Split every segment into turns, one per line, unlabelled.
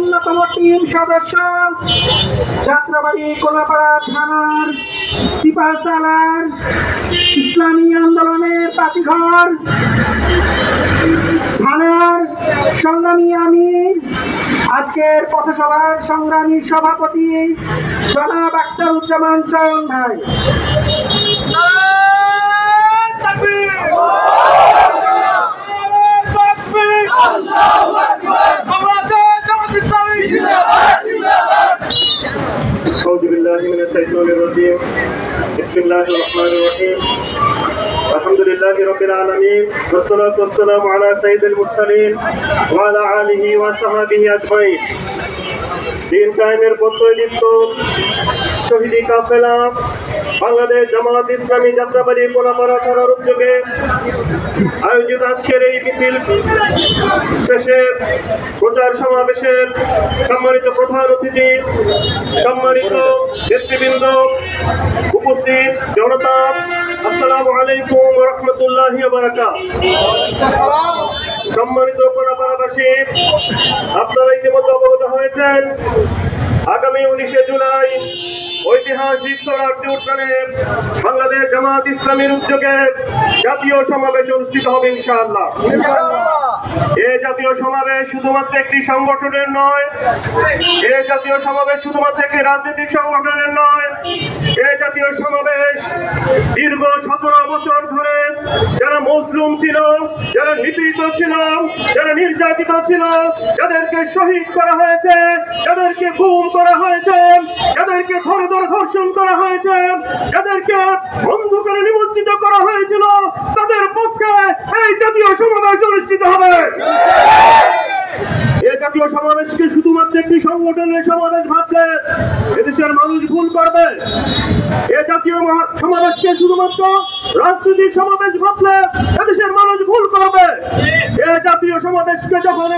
অন্যতম টিম সদস্য যাত্রাবাড়ি কোলাপাড়া থানার সিপাহসালার ইসলামী আন্দোলনের পাতিঘর থানার সংগ্রামী আমির, আজকের পথসভার সংগ্রামী সভাপতি জনাব আখতারুজ্জামান চয়ন ভাই।
আলহামদুলিল্লাহ রাব্বিল আলামিন ওয়াসসালাতু ওয়াসসালামু আলা সাইয়্যিদিল মুরসালিন ওয়া আলা আলিহি ওয়া সাহবিহি আজমাইন। দিন কায়েমের পথলিপ্ত শহীদি কাফেলা বাংলাদেশ জামাত ইসলামী যাত্রাবাড়ি কোলাপাড়া থানার উদ্যোগে আয়োজিত আজকের এই মিছিল শেষে প্রচার সমাবেশের সম্মানিত প্রধান অতিথি, সম্মানিত নেতৃবৃন্দ, উপস্থিত জনতা, আসসালামু আলাইকুম ওয়া রাহমাতুল্লাহি ওয়া বারাকাতুহু। সম্মানিত কোলাপাড়াবাসী, আপনারা ইতিমধ্যে অবগত হয়েছেন আগামী 19শে জুলাই ঐতিহাসিক সোহরাওয়ার্দী উদ্যানে বাংলাদেশ জামাত ইসলামীর উদ্যোগে জাতীয় সমাবেশ অনুষ্ঠিত হবে ইনশাআল্লাহ। এই জাতীয় সমাবেশ শুধুমাত্র একটি সংগঠনের নয়, এই জাতীয় সমাবেশ শুধুমাত্র একটি রাজনৈতিক সংগঠনের নয়, এই জাতীয় সমাবেশ দীর্ঘ 17 বছর ধরে যারা মজলুম ছিল, যারা নিপীড়িত ছিল, যারা নির্যাতিত ছিল, যাদেরকে শহীদ করা হয়েছে, যাদেরকে গুম করা হয়েছে, যাদেরকে ধরে ধরে ধর্ষণ করা হয়েছে, যাদেরকে অন্ধকারে নিমজ্জিত করা হয়েছিল, তাদের পক্ষে এই জাতীয় সমাবেশ অনুষ্ঠিত হবে। এই জাতীয় সমাবেশকে শুধুমাত্র একটি সংগঠনের সমাবেশ ভাবলে এদেশের মানুষ ভুল করবে। এই জাতীয় সমাবেশকে শুধুমাত্র রাজনৈতিক সমাবেশ ভাবলে এদেশের মানুষ ভুল করবে। এই জাতীয় সমাবেশকে যখন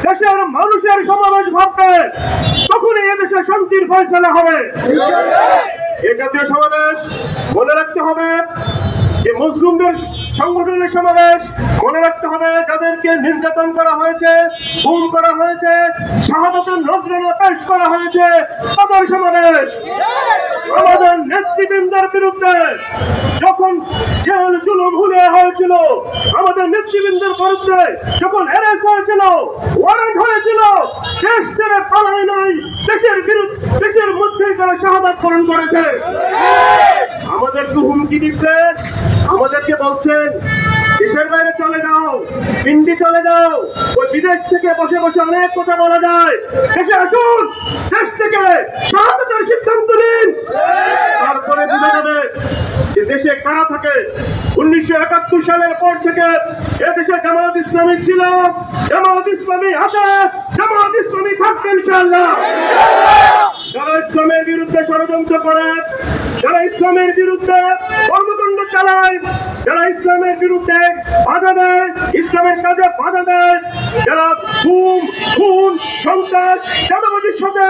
দেশের মানুষের সমাবেশ ভাববে, তখনই এদেশে শান্তির ফয়সালা হবে। এই জাতীয় সমাবেশ মনে রাখতে হবে যে মজলুমদের সংগঠনের সমাবেশ, মনে রাখতে হবে যাদেরকে নির্যাতন করা হয়েছে, গুম করা হয়েছে, শাহাদাতের নজরানা পেশ করা হয়েছে, তাদের সমাবেশ। আমাদের নেতৃবৃন্দের বিরুদ্ধে যখন জেল জুলুম হয়েছিল, আমাদের নেতৃবৃন্দের বিরুদ্ধে যখন অ্যারেস্ট হয়েছিল, ওয়ারেন্ট হয়েছিল, দেশ ছেড়ে পালায় নাই, দেশের মধ্যেই তারা শাহাদাত বরণ করেছে। আমাদেরকে হুমকি দিচ্ছে, আমাদেরকে বলছেন দেশের বাইরে চলে যাও, পিন্ডি চলে যাও, ওই বিদেশ থেকে বসে বসে অনেক কথা বলা যায়, দেশে আসুন, দেশ থেকে শাহাদাতের সিদ্ধান্ত নিন, তারপরে বোঝা যাবে যে দেশে কারা থাকে। 1971 সালের পর থেকে এদেশে জামাত ইসলামী ছিল, জামাত ইসলামী আছে, জামাত ইসলামী থাকবে ইনশাআল্লাহ। যারা ইসলামের বিরুদ্ধে ষড়যন্ত্র করে, যারা ইসলামের বিরুদ্ধে কর্মকাণ্ড চালায়, যারা ইসলামের বিরুদ্ধে বাধা দেয়, ইসলামের কাজে বাধা দেয়, যারা গুম, খুন, সন্ত্রাস, চাঁদাবাজির সাথে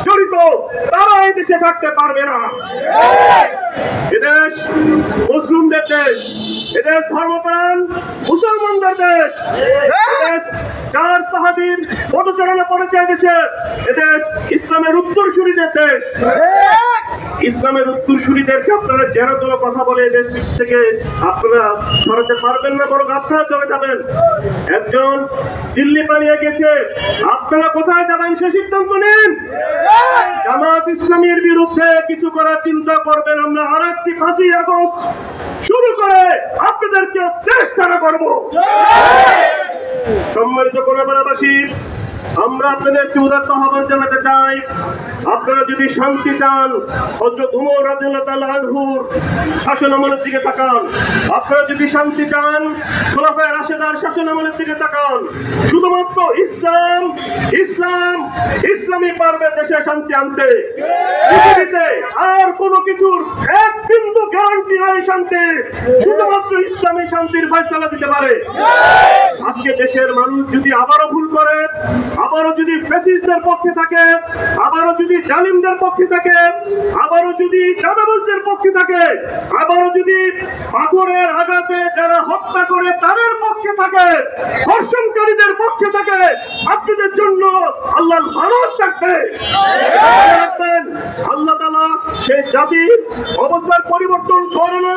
জড়িত, তারা এই দেশে থাকতে পারবে না। এদেশ মুসলিমদের দেশ, এদেশ ধর্মপ্রাণ মুসলমানদের দেশ, এদেশ চার সাহাবীর পদচারণা করেছে এদেশে, এদেশ ইসলামের উত্তরসূরিদের দেশ। ইসলামের উত্তরসূরিদেরকে আপনারা যেন কোনো কথা বলে দেশ থেকে আপনারা সরাতে পারবেন না, বরং আপনারা চলে যাবেন। একজন দিল্লি পালিয়ে গেছে, আপনারা কোথায় যাবেন সে সিদ্ধান্ত নিন। জামাত ইসলামীর বিরুদ্ধে কিছু করার চিন্তা করবেন, আমরা আরেকটি 5ই আগস্ট শুরু করে আপনাদেরকে দেশ ছাড়া করবো। সম্মানিত কোলাপাড়াবাসী, আমরা আপনাদেরকে উদাত্ত আহ্বান জানাতে চাই, আপনারা যদি শান্তি চান, হযরত ওমর রাদিয়াল্লাহু তাআলা আনহুর শাসনামলের দিকে তাকান। আপনারা যদি শান্তি চান, খোলাফায়ে রাশেদার শাসনামলের দিকে তাকান। শুধুমাত্র ইসলামই পারবে দেশে শান্তি আনতে। পৃথিবীতে আর কোনো কিছুর এক বিন্দু গ্যারান্টি নাই শান্তি, শুধুমাত্র ইসলামী শান্তির ফয়সালা দিতে পারে। আজকে দেশের মানুষ যদি আবারও ভুল করে, আবারও আবারও যদি ফ্যাসিস্টদের পক্ষে থাকে, আবারও যদি জালিমদের পক্ষে থাকে, আবারও যদি চাঁদাবাজদের পক্ষে থাকে, আবারও যদি পাথরের আঘাতে যারা হত্যা করে তাদের পক্ষে থাকে, ধর্ষণকারীদের পক্ষে থাকে, আপনাদের জন্য আল্লাহর ভারত থাকবে। আল্লাহ তাআলা সেই জাতির অবস্থার পরিবর্তন করে না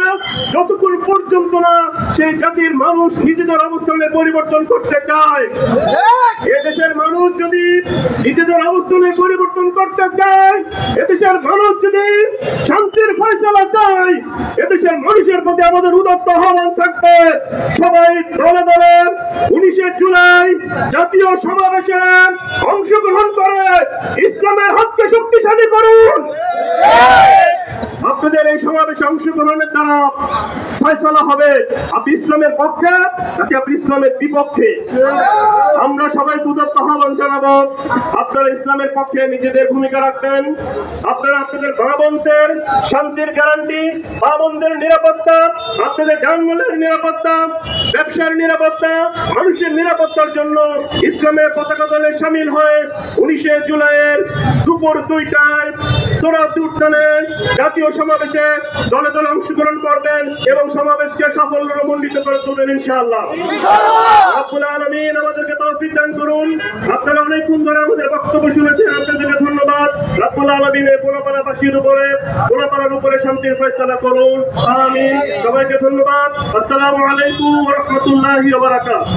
যতক্ষণ পর্যন্ত না সেই জাতির মানুষ নিজেদের অবস্থানে পরিবর্তন করতে চায়। এদেশের মানুষ যদি নিজেদের অবস্থানে পরিবর্তন করতে চায়, এদেশের মানুষ যদি শান্তির ফয়সালা চায়, এদেশের মানুষের প্রতি আমাদের উদাত্ত আহ্বান থাকবে, সবাই দলে দলে 19 জুলাই জাতীয় সমাবেশে অংশগ্রহণ করে ইসলামের হাতকে শক্তিশালী করুন। আপনাদের এই সমাবেশে অংশগ্রহণের দ্বারা ফয়সালা হবে আপনি ইসলামের পক্ষে নাকি আপনি ইসলামের বিপক্ষে। আমরা সবাই উদাত্ত আহ্বান জানাবো, আপনারা ইসলামের পক্ষে নিজেদের ভূমিকা রাখবেন। আপনারা আপনাদের মা বোনদের শান্তির গ্যারান্টি, মা বোনদের নিরাপত্তা, আপনাদের যানবাহনের নিরাপত্তা, ব্যবসার নিরাপত্তা, মানুষের নিরাপত্তার জন্য ইসলামের পতাকা দলে সামিল হয়ে 19 জুলাইয়ের দুপুর 2টায় সোহরাওয়ার্দী উদ্যানে জাতীয় সমাবেশে দলে দলে অংশগ্রহণ করবেন এবং সমাবেশকে সাফল্যমণ্ডিত করে তুলবেন ইনশাআল্লাহ। রব্বুল আলামিন আমাদেরকে তৌফিক দান করুন। আপনারা অনেকক্ষণ ধরে আমাদের বক্তব্য শুনেছেন, আপনাদেরকে ধন্যবাদ। রব্বুল আলামিন এই পোলাপাড়াবাসীর উপরে, পোলাপাড়ার উপরে শান্তির ফয়সালা করুন, আমিন। সবাইকে ধন্যবাদ। আসসালামু আলাইকুম ওয়া রাহমাতুল্লাহি ওয়া বারাকাতুহু।